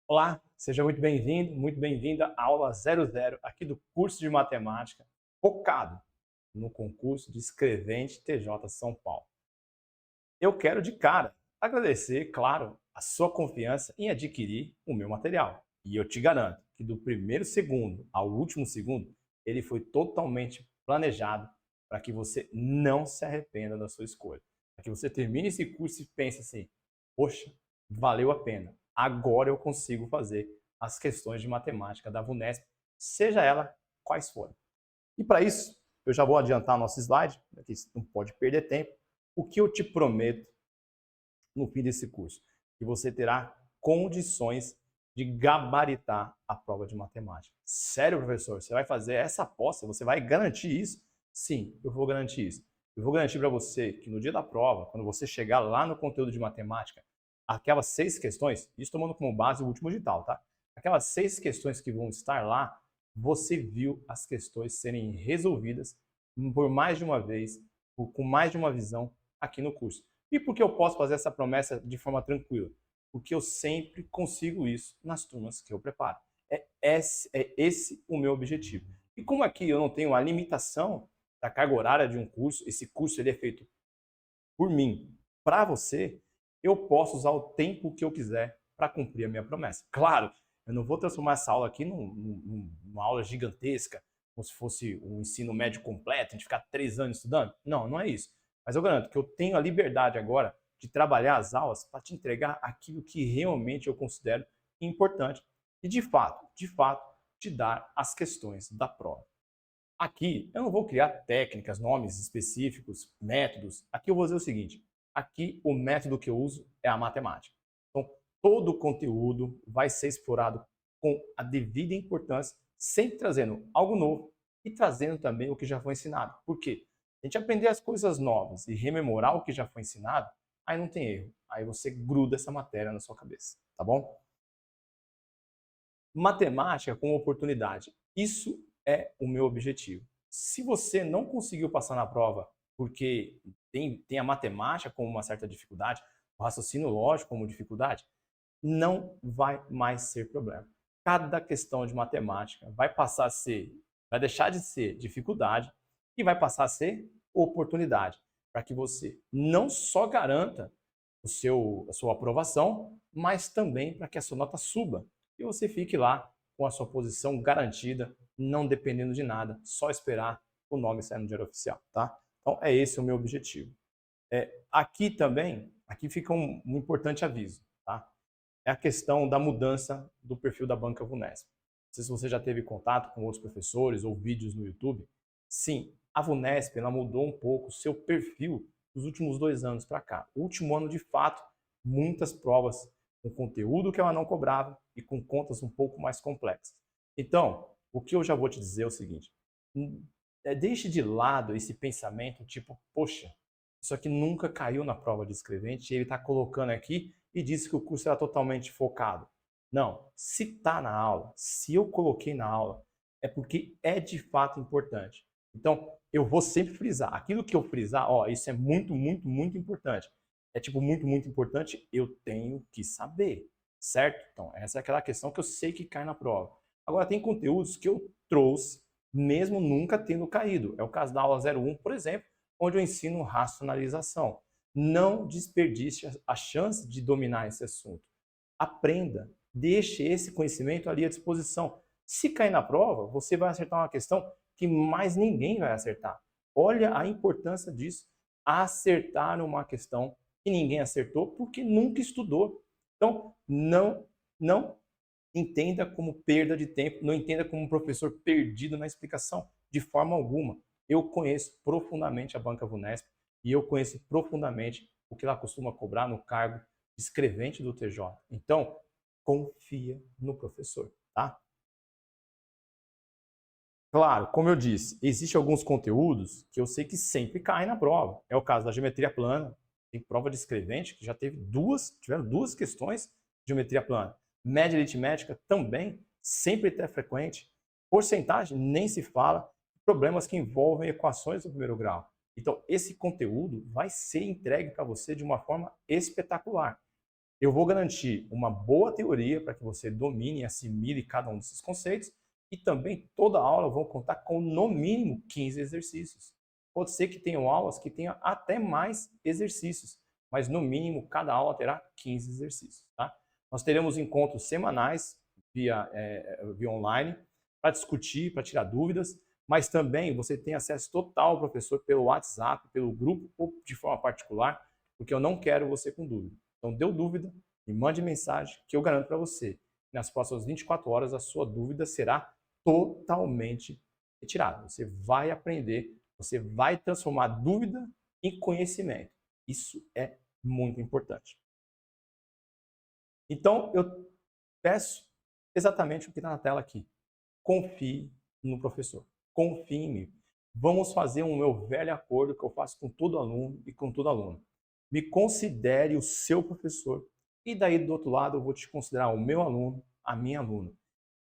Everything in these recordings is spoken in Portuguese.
Olá, seja muito bem-vindo, muito bem-vinda à aula 00 aqui do curso de matemática focado no concurso de escrevente TJ São Paulo. Eu quero de cara agradecer, claro, a sua confiança em adquirir o meu material. E eu te garanto que do primeiro segundo ao último segundo, ele foi totalmente planejado para que você não se arrependa da sua escolha. Para que você termine esse curso e pense assim, poxa, valeu a pena. Agora eu consigo fazer as questões de matemática da VUNESP, seja ela quais forem. E para isso, eu já vou adiantar nosso slide, que não pode perder tempo. O que eu te prometo no fim desse curso? Que você terá condições de gabaritar a prova de matemática. Sério, professor? Você vai fazer essa aposta? Você vai garantir isso? Sim, eu vou garantir isso. Eu vou garantir para você que no dia da prova, quando você chegar lá no conteúdo de matemática, aquelas 6 questões, isso tomando como base o último edital, tá? Aquelas 6 questões que vão estar lá, você viu as questões serem resolvidas por mais de uma vez, com mais de uma visão aqui no curso. E por que eu posso fazer essa promessa de forma tranquila? Porque eu sempre consigo isso nas turmas que eu preparo. É esse o meu objetivo. E como aqui eu não tenho a limitação da carga horária de um curso, esse curso ele é feito por mim, para você, eu posso usar o tempo que eu quiser para cumprir a minha promessa. Claro, eu não vou transformar essa aula aqui numa aula gigantesca, como se fosse um ensino médio completo, a gente ficar 3 anos estudando. Não, não é isso. Mas eu garanto que eu tenho a liberdade agora de trabalhar as aulas para te entregar aquilo que realmente eu considero importante e, de fato, te dar as questões da prova. Aqui eu não vou criar técnicas, nomes específicos, métodos. Aqui eu vou dizer o seguinte: aqui o método que eu uso é a matemática. Então, todo o conteúdo vai ser explorado com a devida importância, sempre trazendo algo novo e trazendo também o que já foi ensinado. Por quê? A gente aprender as coisas novas e rememorar o que já foi ensinado, aí não tem erro. Aí você gruda essa matéria na sua cabeça, tá bom? Matemática como oportunidade. Isso é o meu objetivo. Se você não conseguiu passar na prova porque tem a matemática como uma certa dificuldade, o raciocínio lógico como dificuldade, não vai mais ser problema. Cada questão de matemática vai deixar de ser dificuldade e vai passar a ser oportunidade, para que você não só garanta a sua aprovação, mas também para que a sua nota suba e você fique lá com a sua posição garantida, não dependendo de nada, só esperar o nome sair no Diário Oficial, tá? Então é esse o meu objetivo. Aqui também, aqui fica um importante aviso, tá? É a questão da mudança do perfil da banca VUNESP. Não sei se você já teve contato com outros professores ou vídeos no YouTube. Sim, a VUNESP ela mudou um pouco o seu perfil nos últimos 2 anos para cá. O último ano, de fato, muitas provas com conteúdo que ela não cobrava e com contas um pouco mais complexas. Então, o que eu já vou te dizer é o seguinte: deixe de lado esse pensamento tipo, poxa, isso aqui nunca caiu na prova de escrevente e ele está colocando aqui e disse que o curso era totalmente focado. Não, se está na aula, se eu coloquei na aula, é porque é de fato importante. Então, eu vou sempre frisar. Aquilo que eu frisar, ó, isso é muito, muito, muito importante. É tipo muito, muito importante, eu tenho que saber, certo? Então, essa é aquela questão que eu sei que cai na prova. Agora, tem conteúdos que eu trouxe, mesmo nunca tendo caído. É o caso da aula 01, por exemplo, onde eu ensino racionalização. Não desperdice a chance de dominar esse assunto. Aprenda, deixe esse conhecimento ali à disposição. Se cair na prova, você vai acertar uma questão que mais ninguém vai acertar. Olha a importância disso. Acertar uma questão que ninguém acertou porque nunca estudou. Então, não entenda como perda de tempo, não entenda como um professor perdido na explicação, de forma alguma. Eu conheço profundamente a banca VUNESP e eu conheço profundamente o que ela costuma cobrar no cargo de escrevente do TJ. Então, confia no professor, tá? Claro, como eu disse, existem alguns conteúdos que eu sei que sempre caem na prova. É o caso da geometria plana. Tem prova de escrevente que já tiveram duas questões de geometria plana. Média aritmética também, sempre é frequente. Porcentagem, nem se fala. Problemas que envolvem equações do primeiro grau. Então, esse conteúdo vai ser entregue para você de uma forma espetacular. Eu vou garantir uma boa teoria para que você domine e assimile cada um desses conceitos e também toda aula eu vou contar com no mínimo 15 exercícios. Pode ser que tenham aulas que tenham até mais exercícios, mas no mínimo cada aula terá 15 exercícios. Tá? Nós teremos encontros semanais via online para discutir, para tirar dúvidas, mas também você tem acesso total ao professor pelo WhatsApp, pelo grupo ou de forma particular, porque eu não quero você com dúvida. Então, deu dúvida, me mande mensagem que eu garanto para você. Nas próximas 24 horas, a sua dúvida será totalmente retirada. Você vai aprender, você vai transformar dúvida em conhecimento. Isso é muito importante. Então, eu peço exatamente o que está na tela aqui. Confie no professor. Confie em mim. Vamos fazer um meu velho acordo que eu faço com todo aluno e com todo aluno. Me considere o seu professor e daí do outro lado eu vou te considerar o meu aluno, a minha aluna.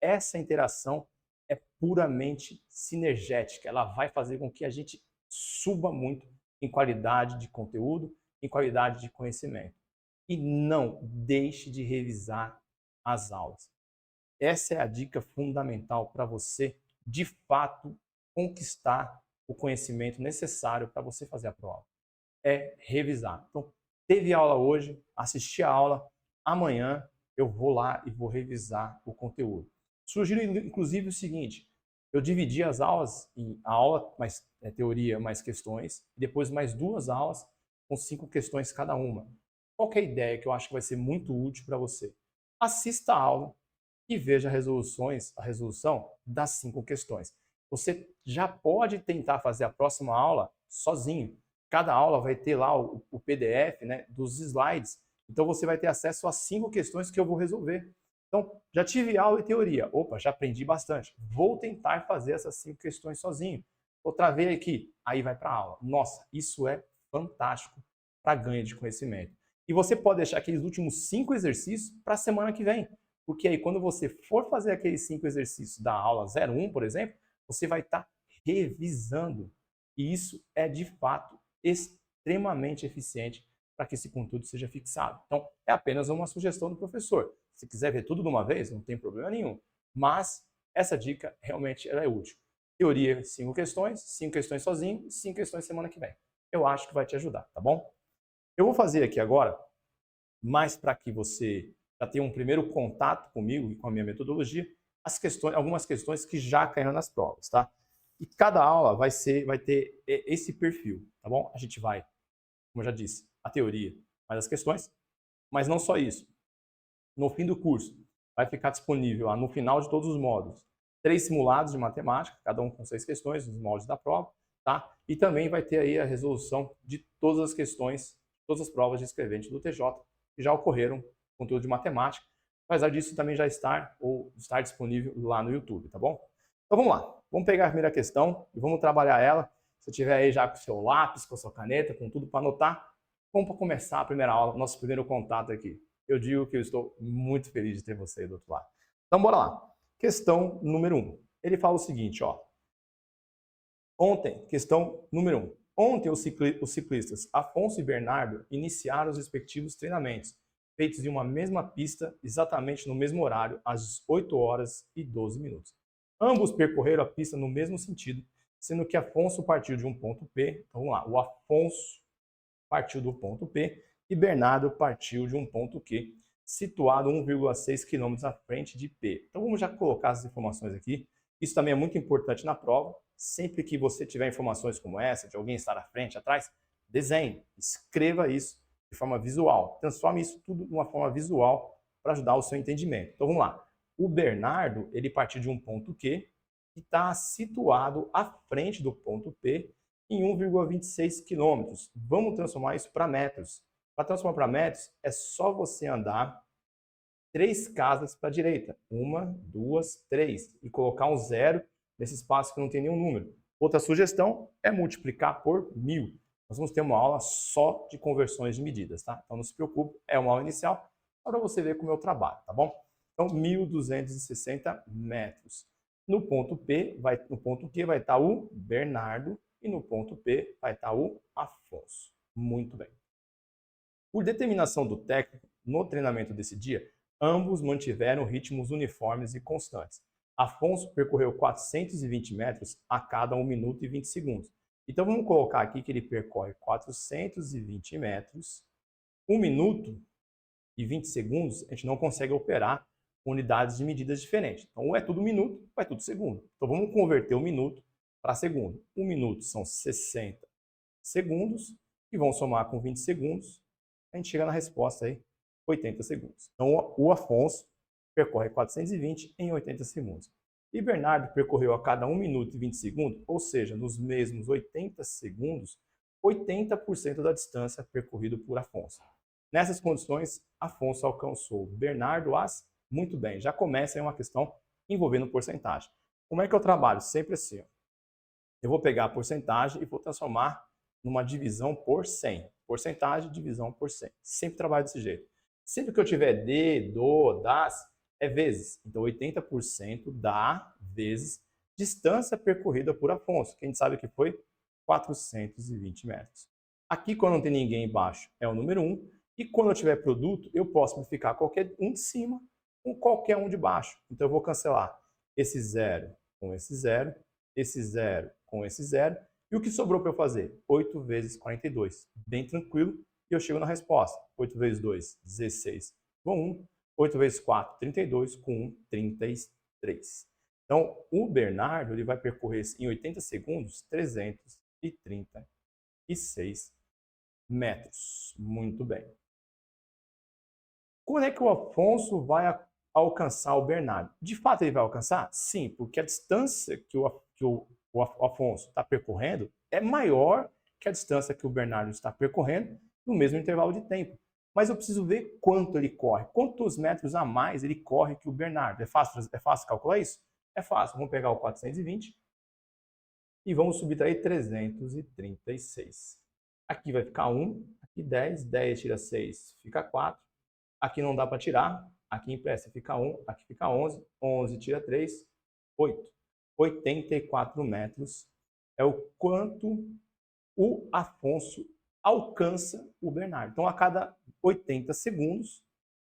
Essa interação é puramente sinergética. Ela vai fazer com que a gente suba muito em qualidade de conteúdo, em qualidade de conhecimento. E não deixe de revisar as aulas. Essa é a dica fundamental para você, de fato, conquistar o conhecimento necessário para você fazer a prova. É revisar. Então, teve aula hoje, assisti a aula, amanhã eu vou lá e vou revisar o conteúdo. Sugiro, inclusive, o seguinte, eu dividi as aulas em a aula mais teoria, mais questões, e depois mais 2 aulas com 5 questões cada uma. Qual que é a ideia que eu acho que vai ser muito útil para você? Assista a aula e veja a resolução das 5 questões. Você já pode tentar fazer a próxima aula sozinho. Cada aula vai ter lá o PDF, né, dos slides. Então você vai ter acesso às 5 questões que eu vou resolver. Então, já tive aula e teoria. Opa, já aprendi bastante. Vou tentar fazer essas 5 questões sozinho. Outra vez aqui, aí vai para a aula. Nossa, isso é fantástico para ganho de conhecimento. E você pode deixar aqueles últimos 5 exercícios para a semana que vem. Porque aí, quando você for fazer aqueles 5 exercícios da aula 01, por exemplo, você vai estar revisando. E isso é, de fato, extremamente eficiente para que esse conteúdo seja fixado. Então, é apenas uma sugestão do professor. Se quiser ver tudo de uma vez, não tem problema nenhum. Mas essa dica realmente ela é útil. Teoria, 5 questões, 5 questões sozinho, 5 questões semana que vem. Eu acho que vai te ajudar, tá bom? Eu vou fazer aqui agora, mais para que você já tenha um primeiro contato comigo e com a minha metodologia, algumas questões que já caíram nas provas, tá? E cada aula vai ter esse perfil, tá bom? A gente vai, como eu já disse, a teoria, mais as questões, mas não só isso. No fim do curso, vai ficar disponível, no final de todos os módulos, 3 simulados de matemática, cada um com 6 questões, nos moldes da prova, tá? E também vai ter aí a resolução de todas as questões, todas as provas de escrevente do TJ, que já ocorreram, conteúdo de matemática, apesar disso também já estar disponível lá no YouTube, tá bom? Então vamos lá, vamos pegar a primeira questão e vamos trabalhar ela. Se tiver aí já com o seu lápis, com a sua caneta, com tudo para anotar, vamos começar a primeira aula, nosso primeiro contato aqui. Eu digo que eu estou muito feliz de ter você aí do outro lado. Então bora lá. Questão número 1. Ele fala o seguinte, ó. Questão número 1. Ontem os ciclistas Afonso e Bernardo iniciaram os respectivos treinamentos, feitos em uma mesma pista, exatamente no mesmo horário, às 8 horas e 12 minutos. Ambos percorreram a pista no mesmo sentido, sendo que Afonso partiu de um ponto P, então vamos lá, o Afonso partiu do ponto P e Bernardo partiu de um ponto Q, situado 1,6 km à frente de P. Então vamos já colocar as informações aqui. Isso também é muito importante na prova. Sempre que você tiver informações como essa, de alguém estar à frente, atrás, desenhe, escreva isso de forma visual. Transforme isso tudo de uma forma visual para ajudar o seu entendimento. Então vamos lá. O Bernardo, ele partiu de um ponto Q e está situado à frente do ponto P em 1,26 km. Vamos transformar isso para metros. Para transformar para metros, é só você andar 3 casas para a direita. 1, 2, 3. E colocar um 0 nesse espaço que não tem nenhum número. Outra sugestão é multiplicar por 1000. Nós vamos ter uma aula só de conversões de medidas, tá? Então não se preocupe, é uma aula inicial para você ver como eu trabalho, tá bom? Então 1.260 metros. No ponto Q vai estar o Bernardo e no ponto P vai estar o Afonso. Muito bem. Por determinação do técnico, no treinamento desse dia, ambos mantiveram ritmos uniformes e constantes. Afonso percorreu 420 metros a cada 1 minuto e 20 segundos. Então vamos colocar aqui que ele percorre 420 metros, 1 minuto e 20 segundos, a gente não consegue operar com unidades de medidas diferentes. Então, ou é tudo minuto, ou é tudo segundo. Então, vamos converter o minuto para segundo. 1 minuto são 60 segundos, e vão somar com 20 segundos, a gente chega na resposta aí, 80 segundos. Então, o Afonso percorre 420 em 80 segundos. E Bernardo percorreu a cada 1 minuto e 20 segundos, ou seja, nos mesmos 80 segundos, 80% da distância percorrida por Afonso. Nessas condições, Afonso alcançou Bernardo muito bem. Já começa aí uma questão envolvendo porcentagem. Como é que eu trabalho? Sempre assim. Eu vou pegar a porcentagem e vou transformar numa divisão por 100. Porcentagem, divisão por 100. Sempre trabalho desse jeito. Sempre que eu tiver das, é vezes. Então, 80% dá vezes distância percorrida por Afonso, que a gente sabe que foi 420 metros. Aqui, quando não tem ninguém embaixo, é o número 1. E quando eu tiver produto, eu posso multiplicar qualquer um de cima com qualquer um de baixo. Então, eu vou cancelar esse 0 com esse 0, esse 0 com esse 0. E o que sobrou para eu fazer? 8 vezes 42. Bem tranquilo. E eu chego na resposta. 8 vezes 2, 16 com 1. 8 vezes 4, 32 com 1, 33. Então, o Bernardo ele vai percorrer em 80 segundos 336 metros. Muito bem. Quando é que o Afonso vai alcançar o Bernardo? De fato, ele vai alcançar? Sim, porque a distância que o Afonso está percorrendo é maior que a distância que o Bernardo está percorrendo no mesmo intervalo de tempo. Mas eu preciso ver quanto ele corre, quantos metros a mais ele corre que o Bernardo. É fácil calcular isso? É fácil. Vamos pegar o 420 e vamos subtrair 336. Aqui vai ficar 1, aqui 10, 10 tira 6, fica 4. Aqui não dá para tirar, aqui empresta, fica 1, aqui fica 11, 11 tira 3, 8. 84 metros é o quanto o Afonso alcança o Bernardo. Então, a cada 80 segundos,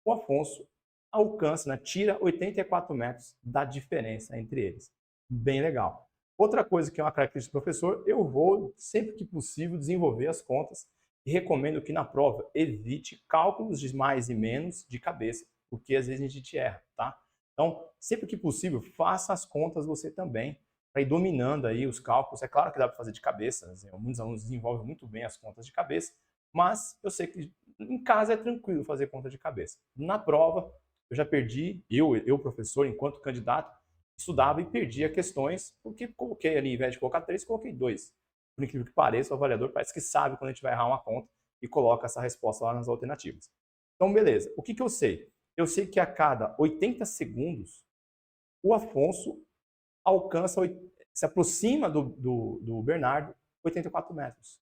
o Afonso alcança, tira 84 metros da diferença entre eles. Bem legal. Outra coisa que é uma característica do professor, eu vou, sempre que possível, desenvolver as contas e recomendo que na prova evite cálculos de mais e menos de cabeça, porque às vezes a gente erra, tá? Então, sempre que possível, faça as contas você também, para ir dominando aí os cálculos. É claro que dá para fazer de cabeça, né? Muitos alunos desenvolvem muito bem as contas de cabeça, mas eu sei que em casa é tranquilo fazer conta de cabeça. Na prova, eu já perdi, eu professor, enquanto candidato, estudava e perdia questões, porque coloquei ali, ao invés de colocar 3, coloquei 2. Por incrível que pareça, o avaliador parece que sabe quando a gente vai errar uma conta e coloca essa resposta lá nas alternativas. Então, beleza. O que eu sei? Eu sei que a cada 80 segundos, o Afonso se aproxima do Bernardo 84 metros.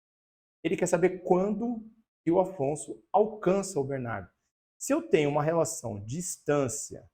Ele quer saber quando que o Afonso alcança o Bernardo. Se eu tenho uma relação distância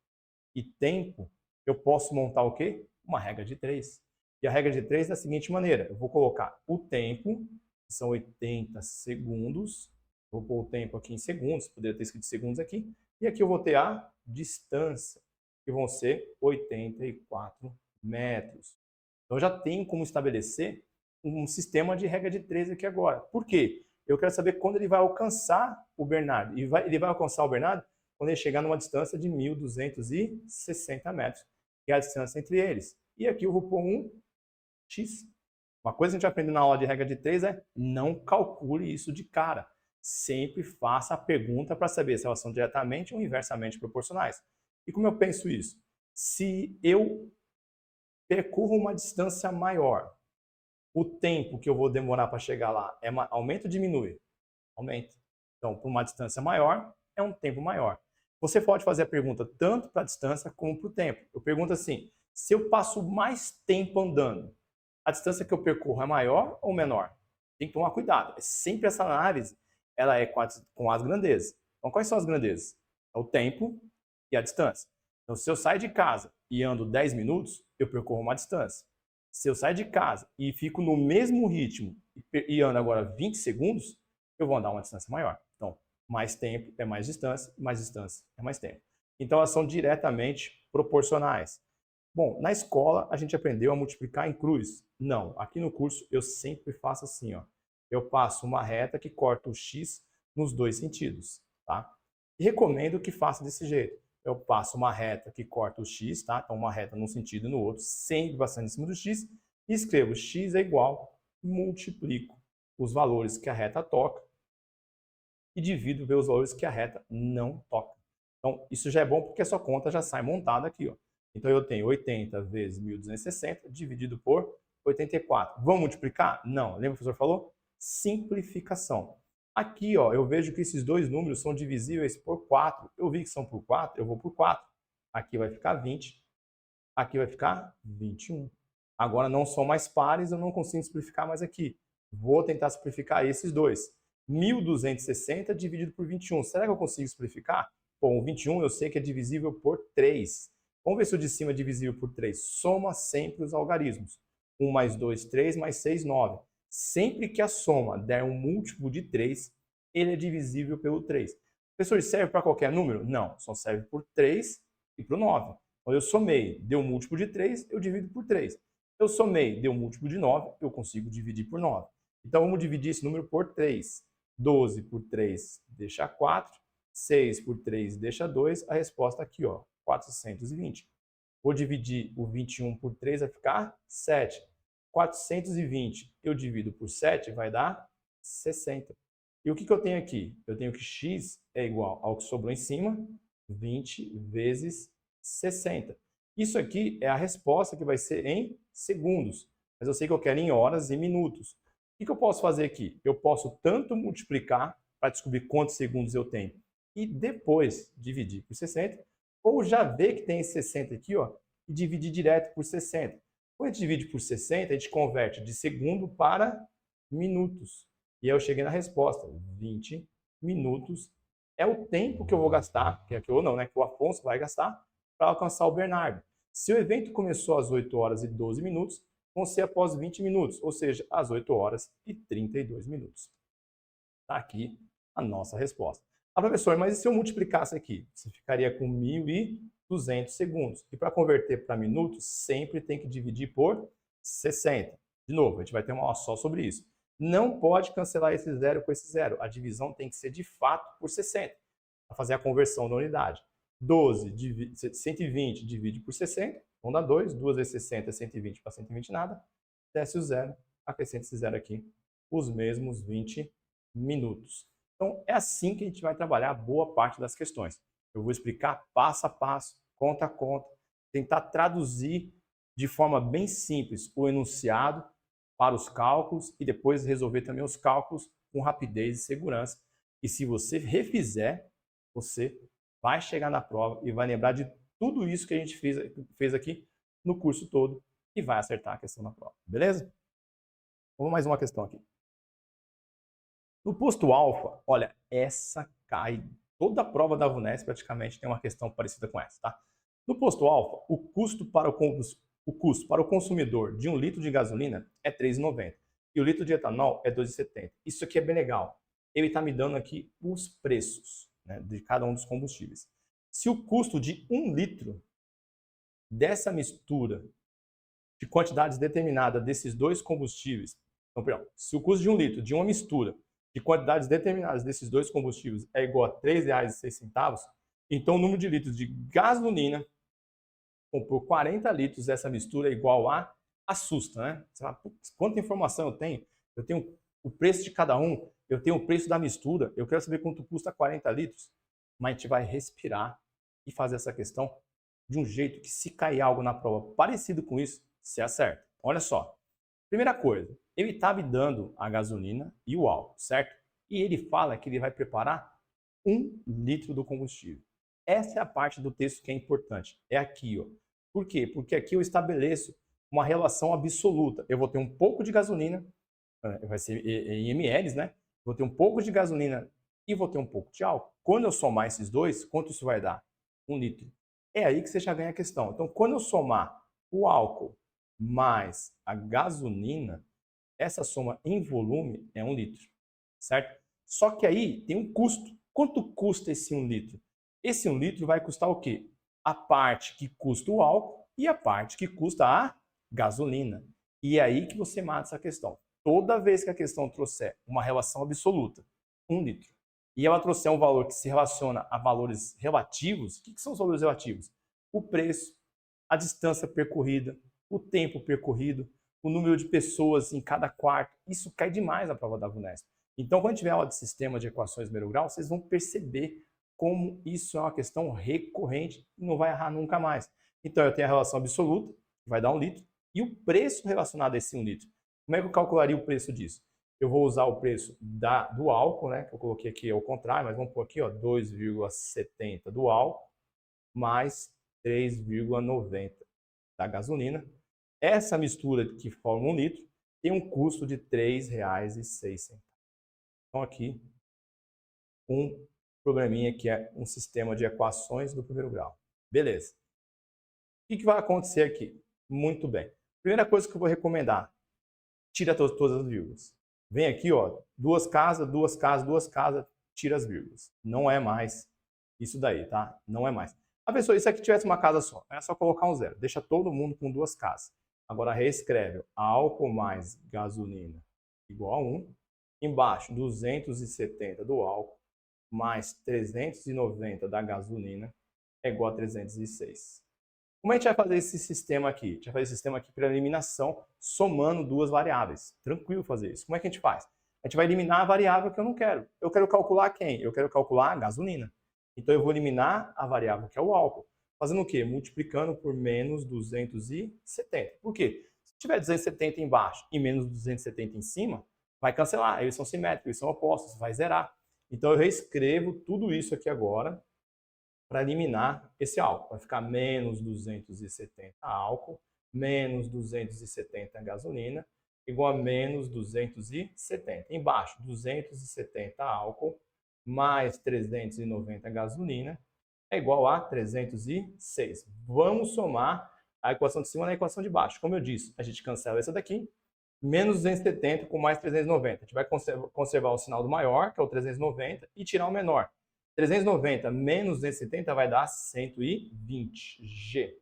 e tempo, eu posso montar o quê? Uma regra de 3. E a regra de 3 é da seguinte maneira. Eu vou colocar o tempo, que são 80 segundos. Vou pôr o tempo aqui em segundos, poderia ter escrito segundos aqui. E aqui eu vou ter a distância, que vão ser 84 metros. Então, eu já tenho como estabelecer um sistema de regra de 3 aqui agora. Por quê? Eu quero saber quando ele vai alcançar o Bernardo. Ele vai alcançar o Bernardo quando ele chegar numa distância de 1.260 metros, que é a distância entre eles. E aqui eu vou pôr um x. Uma coisa que a gente aprende na aula de regra de 3 é não calcule isso de cara. Sempre faça a pergunta para saber se elas são diretamente ou inversamente proporcionais. E como eu penso isso? Se eu percorro uma distância maior, o tempo que eu vou demorar para chegar lá aumenta ou diminui? Aumenta. Então, por uma distância maior, é um tempo maior. Você pode fazer a pergunta tanto para a distância como para o tempo. Eu pergunto assim, se eu passo mais tempo andando, a distância que eu percorro é maior ou menor? Tem que tomar cuidado. Sempre essa análise ela é com as grandezas. Então, quais são as grandezas? É o tempo e a distância. Então, se eu saio de casa e ando 10 minutos, eu percorro uma distância. Se eu saio de casa e fico no mesmo ritmo e ando agora 20 segundos, eu vou andar uma distância maior. Então, Mais tempo é mais distância é mais tempo. Então, elas são diretamente proporcionais. Bom, na escola a gente aprendeu a multiplicar em cruz. Não, aqui no curso eu sempre faço assim, ó. Eu passo uma reta que corta o x nos dois sentidos, tá? E recomendo que faça desse jeito. Eu passo uma reta que corta o x, tá? Então uma reta num sentido e no outro, sempre passando em cima do x, e escrevo x é igual, multiplico os valores que a reta toca e divido pelos valores que a reta não toca. Então, isso já é bom porque a sua conta já sai montada aqui, ó. Então, eu tenho 80 vezes 1.260 dividido por 84. Vamos multiplicar? Não. Lembra que o professor falou? Simplificação. Aqui, ó, eu vejo que esses dois números são divisíveis por 4. Eu vi que são por 4, eu vou por 4. Aqui vai ficar 20. Aqui vai ficar 21. Agora, não são mais pares, eu não consigo simplificar mais aqui. Vou tentar simplificar esses dois. 1.260 dividido por 21. Será que eu consigo simplificar? Bom, o 21 eu sei que é divisível por 3. Vamos ver se o de cima é divisível por 3. Soma sempre os algarismos. 1 mais 2, 3, mais 6, 9. Sempre que a soma der um múltiplo de 3, ele é divisível pelo 3. Professor, isso serve para qualquer número? Não, só serve por 3 e para o 9. Então, eu somei, deu um múltiplo de 3, eu divido por 3. Eu somei, deu um múltiplo de 9, eu consigo dividir por 9. Então, vamos dividir esse número por 3. 12 por 3 deixa 4. 6 por 3 deixa 2. A resposta aqui, ó, 420. Vou dividir o 21 por 3, vai ficar 7. 420 eu divido por 7, vai dar 60. E o que eu tenho aqui? Eu tenho que x é igual ao que sobrou em cima, 20 vezes 60. Isso aqui é a resposta que vai ser em segundos. Mas eu sei que eu quero em horas e minutos. O que eu posso fazer aqui? Eu posso tanto multiplicar para descobrir quantos segundos eu tenho e depois dividir por 60, ou já ver que tem 60 aqui, ó, e dividir direto por 60. Quando a gente divide por 60, a gente converte de segundo para minutos. E aí eu cheguei na resposta, 20 minutos é o tempo que eu vou gastar, que é que eu não, né, que o Afonso vai gastar para alcançar o Bernardo. Se o evento começou às 8 horas e 12 minutos, vão ser após 20 minutos, ou seja, às 8 horas e 32 minutos. Está aqui a nossa resposta. Ah, professor, mas e se eu multiplicasse aqui? Você ficaria com 1.200 segundos. E para converter para minutos, sempre tem que dividir por 60. De novo, a gente vai ter uma aula só sobre isso. Não pode cancelar esse zero com esse zero. A divisão tem que ser de fato por 60, para fazer a conversão da unidade. 120 divide por 60, vão dar 2. 2 vezes 60 é 120 para 120 nada. Desce o zero, acrescenta esse zero aqui, os mesmos 20 minutos. Então, é assim que a gente vai trabalhar boa parte das questões. Eu vou explicar passo a passo, conta a conta, tentar traduzir de forma bem simples o enunciado para os cálculos e depois resolver também os cálculos com rapidez e segurança. E se você refizer, você vai chegar na prova e vai lembrar de tudo isso que a gente fez aqui no curso todo e vai acertar a questão na prova, beleza? Vamos mais uma questão aqui. No posto alfa, olha, essa cai. Toda a prova da VUNESP praticamente tem uma questão parecida com essa, tá? No posto alfa, o custo para o consumidor de 1 litro de gasolina é R$ 3,90 e o litro de etanol é R$ 2,70. Isso aqui é bem legal. Ele está me dando aqui os preços, né, de cada um dos combustíveis. Se o custo de 1 litro dessa mistura de quantidades determinadas desses dois combustíveis, então, perdão, se o custo de 1 litro de uma mistura de quantidades determinadas desses dois combustíveis é igual a R$ 3,06, então o número de litros de gasolina por 40 litros dessa mistura é igual a... Assusta, né? Você fala, quanta informação eu tenho? Eu tenho o preço de cada um, eu tenho o preço da mistura, eu quero saber quanto custa 40 litros. Mas a gente vai respirar e fazer essa questão de um jeito que, se cair algo na prova parecido com isso, você acerta. Olha só. Primeira coisa, ele está me dando a gasolina e o álcool, certo? E ele fala que ele vai preparar 1 litro do combustível. Essa é a parte do texto que é importante. É aqui, ó. Por quê? Porque aqui eu estabeleço uma relação absoluta. Eu vou ter um pouco de gasolina, vai ser em ml, né? Vou ter um pouco de gasolina e vou ter um pouco de álcool. Quando eu somar esses dois, quanto isso vai dar? 1 litro. É aí que você já ganha a questão. Então, quando eu somar o álcool mais a gasolina, essa soma em volume é 1 litro, certo? Só que aí tem um custo Quanto custa esse 1 litro? Esse 1 litro vai custar o quê? A parte que custa o álcool e a parte que custa a gasolina. E é aí que você mata essa questão. Toda vez que a questão trouxer uma relação absoluta, 1 litro, e ela trouxer um valor que se relaciona a valores relativos, o que são os valores relativos? O preço, a distância percorrida, o tempo percorrido, o número de pessoas em cada quarto. Isso cai demais na prova da VUNESP. Então, quando tiver aula de sistema de equações primeiro grau, vocês vão perceber como isso é uma questão recorrente e não vai errar nunca mais. Então, eu tenho a relação absoluta, que vai dar 1 litro, e o preço relacionado a esse 1 litro. Como é que eu calcularia o preço disso? Eu vou usar o preço do álcool, né, que eu coloquei aqui ao contrário, mas vamos pôr aqui, 2,70 do álcool, mais 3,90 da gasolina. Essa mistura que forma 1 litro tem um custo de R$ 3,06. Então aqui, um probleminha que é um sistema de equações do primeiro grau. Beleza. O que vai acontecer aqui? Muito bem. Primeira coisa que eu vou recomendar, tira todas as vírgulas. Vem aqui, duas casas, tira as vírgulas. Não é mais isso daí, tá? Não é mais. A pessoa, isso aqui tivesse uma casa só, é só colocar um zero. Deixa todo mundo com 2 casas. Agora reescreve álcool mais gasolina igual a 1. Embaixo, 270 do álcool mais 390 da gasolina é igual a 306. Como a gente vai fazer esse sistema aqui? A gente vai fazer esse sistema aqui para eliminação, somando 2 variáveis. Tranquilo fazer isso. Como é que a gente faz? A gente vai eliminar a variável que eu não quero. Eu quero calcular quem? Eu quero calcular a gasolina. Então eu vou eliminar a variável que é o álcool. Fazendo o quê? Multiplicando por menos 270. Por quê? Se tiver 270 embaixo e menos 270 em cima, vai cancelar. Eles são simétricos, eles são opostos, vai zerar. Então eu reescrevo tudo isso aqui agora para eliminar esse álcool. Vai ficar menos 270 álcool, menos 270 gasolina, igual a menos 270. Embaixo, 270 álcool, mais 390 gasolina, é igual a 306. Vamos somar a equação de cima na equação de baixo. Como eu disse, a gente cancela essa daqui, menos 270 com mais 390. A gente vai conservar o sinal do maior, que é o 390, e tirar o menor. 390 menos 270 vai dar 120. G.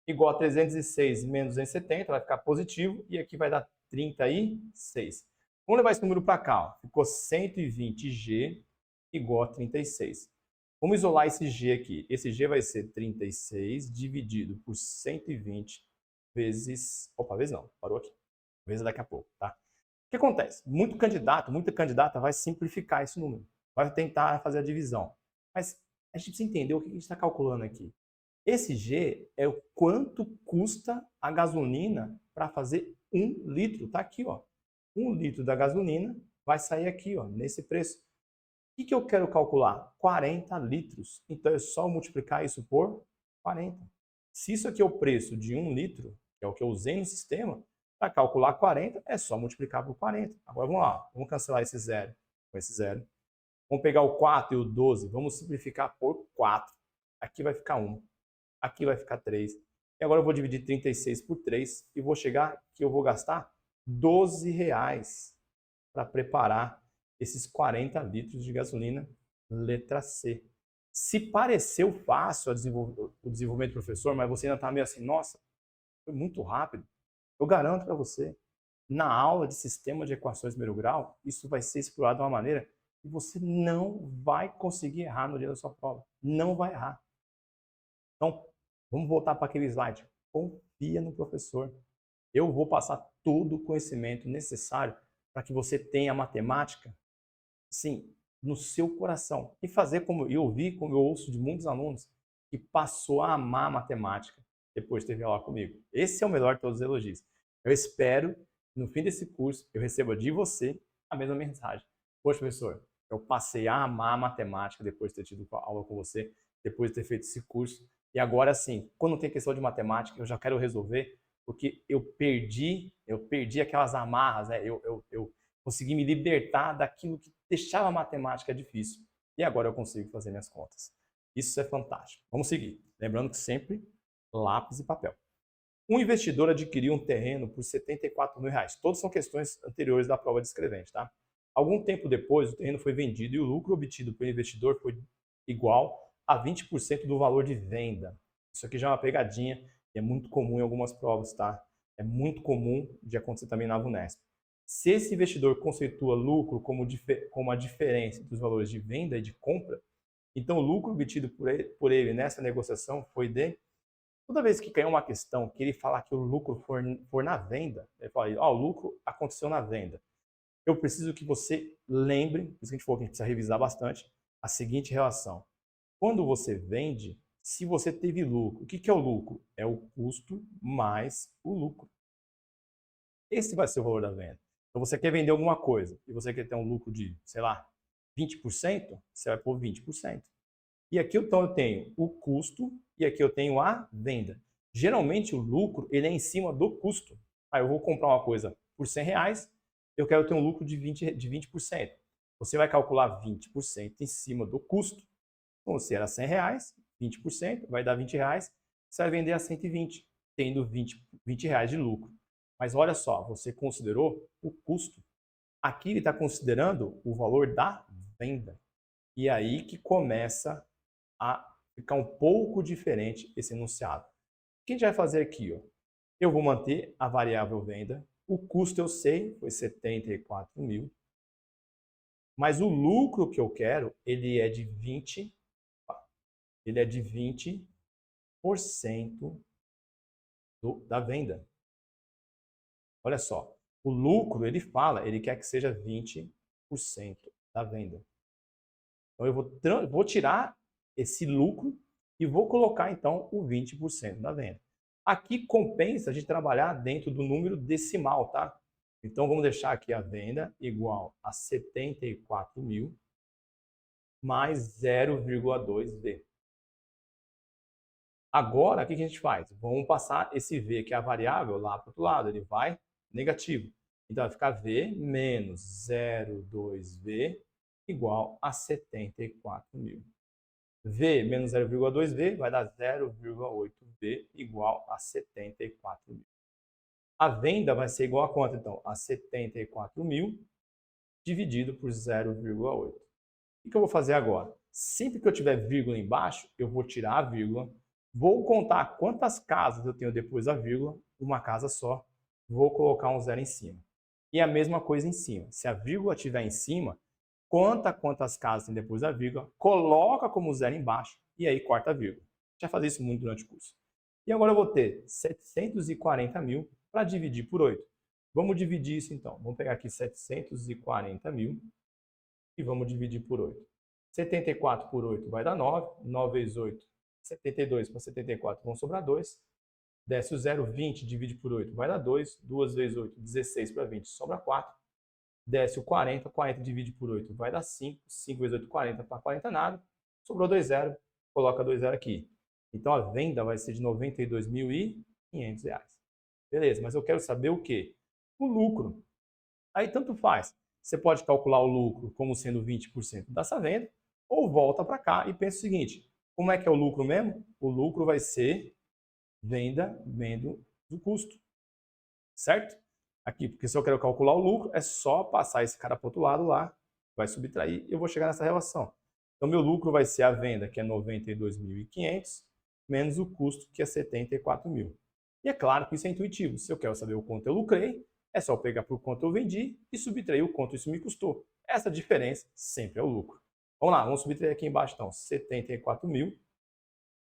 Igual a 306 menos 270, vai ficar positivo, e aqui vai dar 36. Vamos levar esse número para cá. Ó. Ficou 120G igual a 36. Vamos isolar esse G aqui. Esse G vai ser 36 dividido por 120 vezes... Opa, vezes não, parou aqui. Vezes daqui a pouco, tá? O que acontece? Muito candidato, muita candidata vai simplificar esse número. Vai tentar fazer a divisão. Mas a gente precisa entender o que a gente está calculando aqui. Esse G é o quanto custa a gasolina para fazer 1 litro. Tá aqui, ó. 1 litro da gasolina vai sair aqui, ó, nesse preço. O que eu quero calcular? 40 litros. Então é só multiplicar isso por 40. Se isso aqui é o preço de 1 litro, que é o que eu usei no sistema, para calcular 40 é só multiplicar por 40. Agora vamos lá, vamos cancelar esse zero com esse zero. Vamos pegar o 4 e o 12, vamos simplificar por 4. Aqui vai ficar 1, aqui vai ficar 3. E agora eu vou dividir 36 por 3 e vou chegar que eu vou gastar R$12 para preparar esses 40 litros de gasolina, letra C. Se pareceu fácil o desenvolvimento do professor, mas você ainda está meio assim, nossa, foi muito rápido. Eu garanto para você, na aula de sistema de equações primeiro grau, isso vai ser explorado de uma maneira que você não vai conseguir errar no dia da sua prova. Não vai errar. Então, vamos voltar para aquele slide. Confia no professor. Eu vou passar todo o conhecimento necessário para que você tenha matemática, sim, no seu coração. E fazer como eu vi, como eu ouço de muitos alunos, que passou a amar matemática depois de ter aula comigo. Esse é o melhor de todos os elogios. Eu espero que no fim desse curso eu receba de você a mesma mensagem. Poxa, professor, eu passei a amar matemática depois de ter tido aula com você, depois de ter feito esse curso. E agora sim, quando tem questão de matemática, eu já quero resolver, porque eu perdi aquelas amarras, né? Eu consegui me libertar daquilo que deixava a matemática difícil. E agora eu consigo fazer minhas contas. Isso é fantástico. Vamos seguir. Lembrando que sempre lápis e papel. Um investidor adquiriu um terreno por R$74 mil. Todas são questões anteriores da prova de escrevente, tá? Algum tempo depois, o terreno foi vendido e o lucro obtido pelo investidor foi igual a 20% do valor de venda. Isso aqui já é uma pegadinha e é muito comum em algumas provas, tá? É muito comum de acontecer também na VUNESP. Se esse investidor conceitua lucro como a diferença entre os valores de venda e de compra, então o lucro obtido por ele nessa negociação foi de... Toda vez que cair uma questão que ele falar que o lucro for na venda, ele fala, o lucro aconteceu na venda. Eu preciso que você lembre, por isso que a gente falou que a gente precisa revisar bastante, a seguinte relação. Quando você vende, se você teve lucro, o que é o lucro? É o custo mais o lucro. Esse vai ser o valor da venda. Então você quer vender alguma coisa e você quer ter um lucro de, sei lá, 20%, você vai pôr 20%. E aqui então eu tenho o custo e aqui eu tenho a venda. Geralmente o lucro ele é em cima do custo. Eu vou comprar uma coisa por R$100, eu quero ter um lucro de 20%. Você vai calcular 20% em cima do custo. Então, se era R$100, 20%, vai dar R$20, você vai vender a 120, tendo R$20 de lucro. Mas olha só, você considerou o custo. Aqui ele está considerando o valor da venda. E aí que começa a ficar um pouco diferente esse enunciado. O que a gente vai fazer aqui? Eu vou manter a variável venda. O custo eu sei, foi 74 mil. Mas o lucro que eu quero, ele é de 20%. Ele é de 20% da venda. Olha só, o lucro, ele quer que seja 20% da venda. Então eu vou tirar esse lucro e vou colocar então o 20% da venda. Aqui compensa a gente trabalhar dentro do número decimal, tá? Então vamos deixar aqui a venda igual a 74 mil mais 0,2V. Agora, o que a gente faz? Vamos passar esse V, que é a variável, lá para o outro lado. Ele vai negativo. Então, vai ficar V menos 0,2V igual a 74 mil. V menos 0,2V vai dar 0,8V igual a 74 mil. A venda vai ser igual a quanto, então? A 74 mil dividido por 0,8. O que eu vou fazer agora? Sempre que eu tiver vírgula embaixo, eu vou tirar a vírgula. Vou contar quantas casas eu tenho depois da vírgula, uma casa só, vou colocar um zero em cima. E a mesma coisa em cima. Se a vírgula estiver em cima, conta quantas casas tem depois da vírgula, coloca como zero embaixo e aí corta a vírgula. Já fazer isso muito durante o curso. E agora eu vou ter 740 mil para dividir por 8. Vamos dividir isso então. Vamos pegar aqui 740 mil e vamos dividir por 8. 74 por 8 vai dar 9. 9 vezes 8, 72 para 74 vão sobrar 2. Desce o 0, 20 divide por 8 vai dar 2. 2 vezes 8, 16 para 20 sobra 4. Desce o 40, 40 divide por 8 vai dar 5. 5 vezes 8, 40 para 40 nada. Sobrou 2 0, coloca 2 0 aqui. Então a venda vai ser de R$ 92.500. Beleza, mas eu quero saber o quê? O lucro. Aí tanto faz. Você pode calcular o lucro como sendo 20% dessa venda, ou volta para cá e pensa o seguinte, como é que é o lucro mesmo? O lucro vai ser venda menos o custo, certo? Aqui, porque se eu quero calcular o lucro, é só passar esse cara para o outro lado lá, vai subtrair e eu vou chegar nessa relação. Então, meu lucro vai ser a venda, que é 92.500, menos o custo, que é 74 mil. E é claro que isso é intuitivo. Se eu quero saber o quanto eu lucrei, é só pegar por quanto eu vendi e subtrair o quanto isso me custou. Essa diferença sempre é o lucro. Vamos lá, vamos subtrair aqui embaixo, então, 74 mil,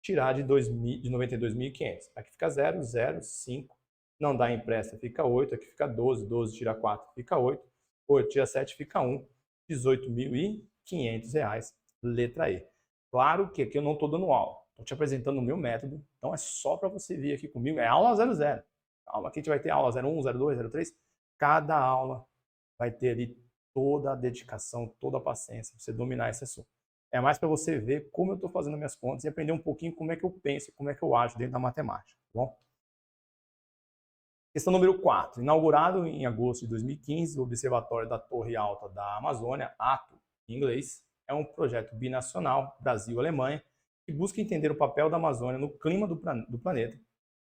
tirar de 92.500. Aqui fica 0, 0, 5. Não dá empresta, fica 8. Aqui fica 12. 12 tira 4, fica 8. 8 tira 7, fica 1. R$ 18.500, letra E. Claro que aqui eu não estou dando aula. Estou te apresentando o meu método. Então é só para você vir aqui comigo. É aula 00. Calma, aqui a gente vai ter aula 01, 02, 03. Cada aula vai ter ali toda a dedicação, toda a paciência para você dominar esse assunto. É mais para você ver como eu estou fazendo minhas contas e aprender um pouquinho como é que eu penso, como é que eu ajo dentro da matemática, tá bom? Questão número 4. Inaugurado em agosto de 2015, o Observatório da Torre Alta da Amazônia, ATO, em inglês, é um projeto binacional, Brasil-Alemanha, que busca entender o papel da Amazônia no clima do planeta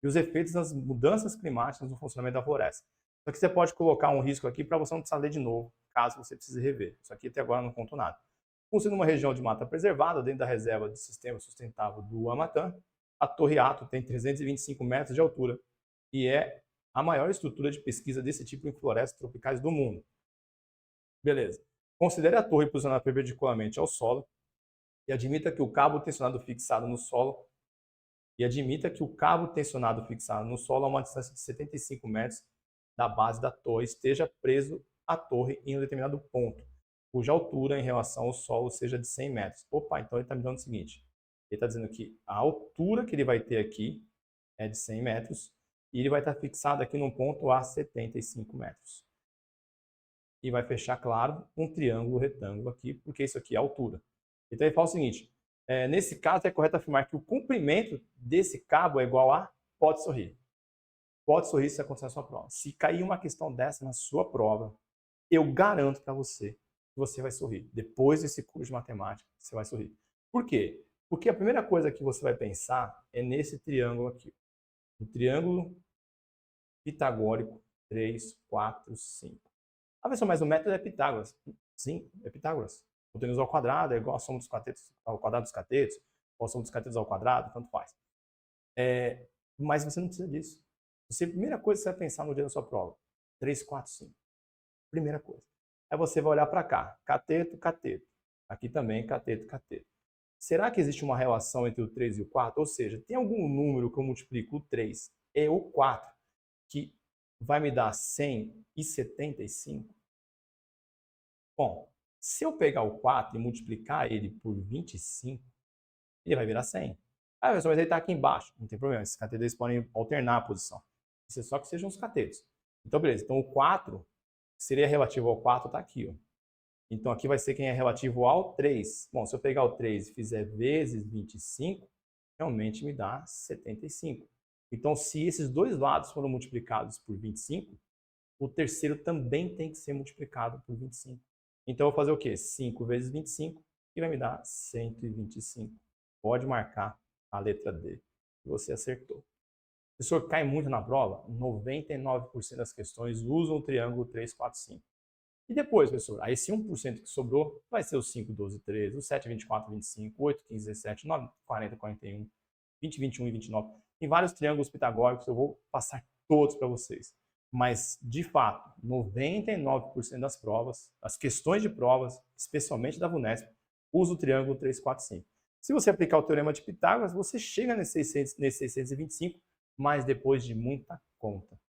e os efeitos das mudanças climáticas no funcionamento da floresta. Só que você pode colocar um risco aqui para você não precisar ler de novo. caso você precise rever. Isso aqui até agora não conto nada. Por ser numa região de mata preservada, dentro da reserva de sistema sustentável do Amapá, a Torre Ato tem 325 metros de altura e é a maior estrutura de pesquisa desse tipo em florestas tropicais do mundo. Beleza. Considere a torre posicionada perpendicularmente ao solo e admita que o cabo tensionado fixado no solo a uma distância de 75 metros da base da torre esteja preso à torre em um determinado ponto, cuja altura em relação ao solo seja de 100 metros. Opa, então ele está me dando o seguinte, ele está dizendo que a altura que ele vai ter aqui é de 100 metros e ele vai estar fixado aqui num ponto a 75 metros. E vai fechar, claro, um triângulo retângulo aqui, porque isso aqui é a altura. Então ele fala o seguinte, nesse caso é correto afirmar que o comprimento desse cabo é igual a pode sorrir. Pode sorrir se acontecer na sua prova. Se cair uma questão dessa na sua prova, eu garanto para você que você vai sorrir. Depois desse curso de matemática, você vai sorrir. Por quê? Porque a primeira coisa que você vai pensar é nesse triângulo aqui. O triângulo pitagórico 3, 4, 5. Ah, pessoal, mas o método é Pitágoras. Sim, é Pitágoras. Hipotenusa ao quadrado é igual a soma dos catetos ao quadrado dos catetos, ou a soma dos catetos ao quadrado, tanto faz. Mas você não precisa disso. A primeira coisa que você vai pensar no dia da sua prova, 3, 4, 5. Primeira coisa. Aí você vai olhar para cá, cateto, cateto. Aqui também, cateto, cateto. Será que existe uma relação entre o 3 e o 4? Ou seja, tem algum número que eu multiplico o 3 e o 4 que vai me dar 175? Bom, se eu pegar o 4 e multiplicar ele por 25, ele vai virar 100. Ah, mas ele está aqui embaixo. Não tem problema, esses catetos podem alternar a posição. Isso é só que sejam os catetos. Então, beleza. Então, o 4 seria relativo ao 4, está aqui. Ó. Então, aqui vai ser quem é relativo ao 3. Bom, se eu pegar o 3 e fizer vezes 25, realmente me dá 75. Então, se esses dois lados foram multiplicados por 25, o terceiro também tem que ser multiplicado por 25. Então, eu vou fazer o quê? 5 vezes 25, que vai me dar 125. Pode marcar a letra D, que você acertou. O professor cai muito na prova, 99% das questões usam o triângulo 3, 4, 5. E depois, professor, aí esse 1% que sobrou vai ser o 5, 12, 13, o 7, 24, 25, 8, 15, 17, 9, 40, 41, 20, 21 e 29. Tem vários triângulos pitagóricos, eu vou passar todos para vocês. Mas, de fato, 99% das provas, as questões de provas, especialmente da VUNESP, usa o triângulo 3, 4, 5. Se você aplicar o teorema de Pitágoras, você chega nesse 625, mas depois de muita conta.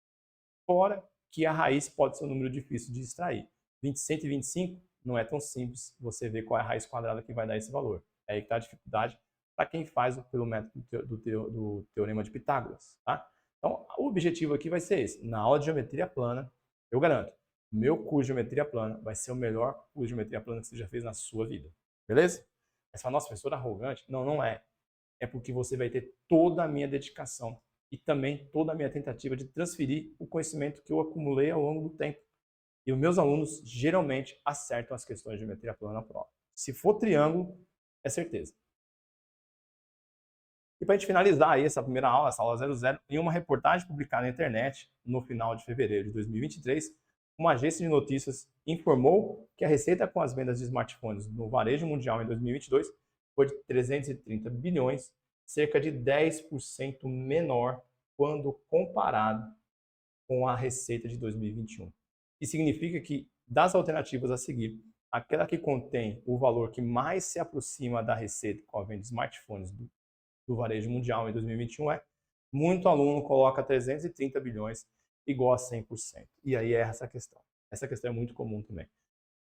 Fora que a raiz pode ser um número difícil de extrair. 125 não é tão simples você ver qual é a raiz quadrada que vai dar esse valor. É aí que está a dificuldade para quem faz pelo método do teorema de Pitágoras. Tá? Então, o objetivo aqui vai ser esse. Na aula de geometria plana, eu garanto, meu curso de geometria plana vai ser o melhor curso de geometria plana que você já fez na sua vida. Beleza? Mas fala, nossa, professor arrogante? Não, não é. É porque você vai ter toda a minha dedicação e também toda a minha tentativa de transferir o conhecimento que eu acumulei ao longo do tempo. E os meus alunos geralmente acertam as questões de geometria plana na prova. Se for triângulo, é certeza. E para a gente finalizar aí essa primeira aula, essa aula 00, em uma reportagem publicada na internet no final de fevereiro de 2023, uma agência de notícias informou que a receita com as vendas de smartphones no varejo mundial em 2022 foi de 330 bilhões, cerca de 10% menor quando comparado com a receita de 2021. Isso significa que, das alternativas a seguir, aquela que contém o valor que mais se aproxima da receita com a venda de smartphones do varejo mundial em 2021 é muito aluno coloca 330 bilhões igual a 100%. E aí é essa questão. Essa questão é muito comum também. O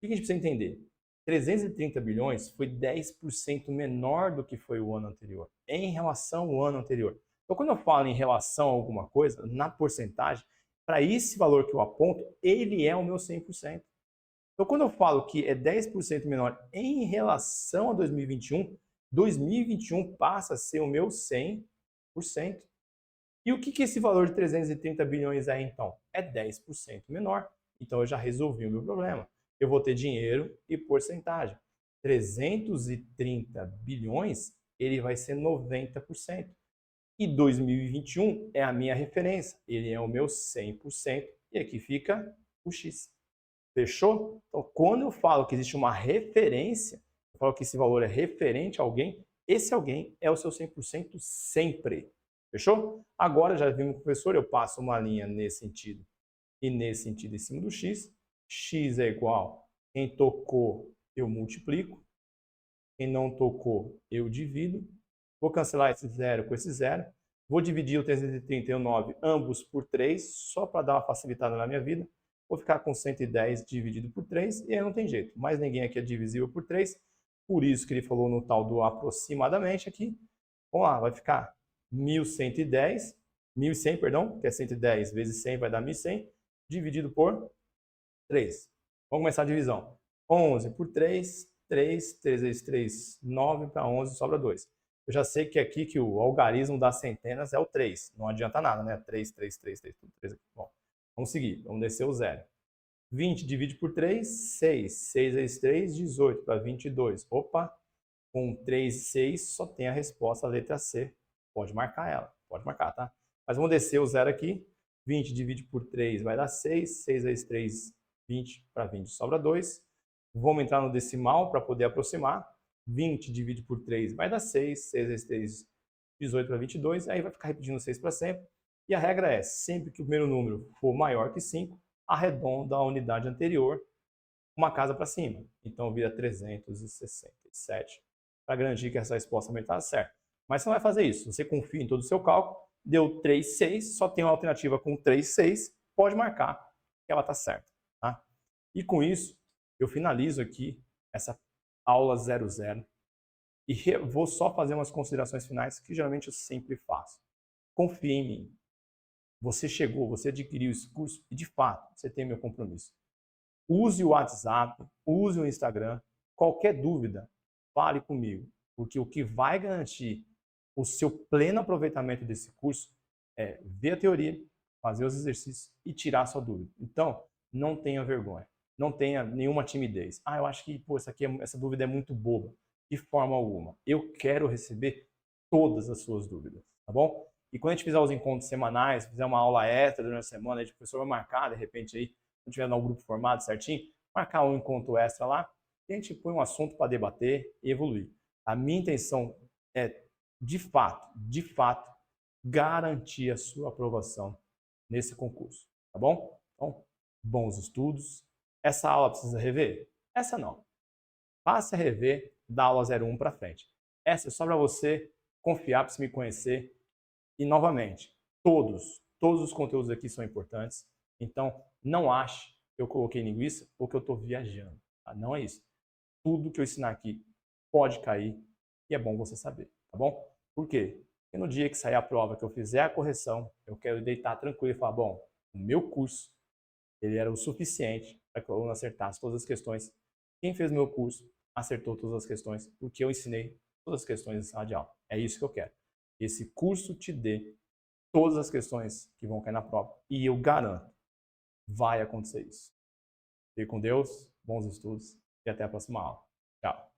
que a gente precisa entender? 330 bilhões foi 10% menor do que foi o ano anterior, em relação ao ano anterior. Então, quando eu falo em relação a alguma coisa, na porcentagem, para esse valor que eu aponto, ele é o meu 100%. Então, quando eu falo que é 10% menor em relação a 2021, 2021 passa a ser o meu 100%. E o que esse valor de 330 bilhões é, então? É 10% menor. Então, eu já resolvi o meu problema. Eu vou ter dinheiro e porcentagem. 330 bilhões, ele vai ser 90%. E 2021 é a minha referência. Ele é o meu 100%. E aqui fica o X. Fechou? Então, quando eu falo que existe uma referência, eu falo que esse valor é referente a alguém, esse alguém é o seu 100% sempre. Fechou? Agora, já vimos com o professor, eu passo uma linha nesse sentido e nesse sentido em cima do x. X é igual, quem tocou, eu multiplico. Quem não tocou, eu divido. Vou cancelar esse zero com esse zero. Vou dividir o 339 ambos por 3, só para dar uma facilitada na minha vida. Vou ficar com 110 dividido por 3, e aí não tem jeito. Mais ninguém aqui é divisível por 3, por isso que ele falou no tal do aproximadamente aqui. Vamos lá, vai ficar 1.110, 1.100, perdão, que é 110 vezes 100 vai dar 1.100, dividido por 3. Vamos começar a divisão. 11 por 3, 3 vezes 3, 9, para 11 sobra 2. Eu já sei que aqui que o algarismo das centenas é o 3. Não adianta nada, né? 3, 3, 3, 3, tudo 3 aqui. Bom, vamos seguir. Vamos descer o zero. 20 divide por 3, 6. 6 vezes 3, 18 para 22. Opa! Com 3 e 6 só tem a resposta, a letra C. Pode marcar ela. Pode marcar, tá? Mas vamos descer o zero aqui. 20 divide por 3 vai dar 6. 6 vezes 3, 20 para 20 sobra 2. Vamos entrar no decimal para poder aproximar. 20 divide por 3 vai dar 6. 6 vezes 3, 18 para 22. Aí vai ficar repetindo 6 para sempre. E a regra é, sempre que o primeiro número for maior que 5, arredonda a unidade anterior uma casa para cima. Então vira 367. Para garantir que essa resposta também está certa. Mas você não vai fazer isso. Você confia em todo o seu cálculo. Deu 3,6. Só tem uma alternativa com 3,6. Pode marcar que ela está certa. Tá? E com isso, eu finalizo aqui essa aula 00 e vou só fazer umas considerações finais que geralmente eu sempre faço. Confie em mim. Você chegou, você adquiriu esse curso e de fato você tem meu compromisso. Use o WhatsApp, use o Instagram. Qualquer dúvida, fale comigo. Porque o que vai garantir o seu pleno aproveitamento desse curso é ver a teoria, fazer os exercícios e tirar a sua dúvida. Então, não tenha vergonha. Não tenha nenhuma timidez. Eu acho que essa dúvida é muito boba. De forma alguma. Eu quero receber todas as suas dúvidas, tá bom? E quando a gente fizer os encontros semanais, fizer uma aula extra durante a semana, a gente, o professor vai marcar, de repente, aí, quando tiver no grupo formado certinho, marcar um encontro extra lá, e a gente põe um assunto para debater e evoluir. A minha intenção é, de fato, garantir a sua aprovação nesse concurso, tá bom? Então, bons estudos. Essa aula precisa rever? Essa não. Passe a rever da aula 01 para frente. Essa é só para você confiar, para você me conhecer. E, novamente, todos os conteúdos aqui são importantes. Então, não ache que eu coloquei linguiça ou que eu estou viajando. Tá? Não é isso. Tudo que eu ensinar aqui pode cair e é bom você saber, tá bom? Por quê? Porque no dia que sair a prova, que eu fizer a correção, eu quero deitar tranquilo e falar, bom, o meu curso, ele era o suficiente para que o aluno acertasse todas as questões. Quem fez meu curso acertou todas as questões, porque eu ensinei todas as questões em sala de aula. É isso que eu quero. Esse curso te dê todas as questões que vão cair na prova. E eu garanto, vai acontecer isso. Fique com Deus, bons estudos e até a próxima aula. Tchau.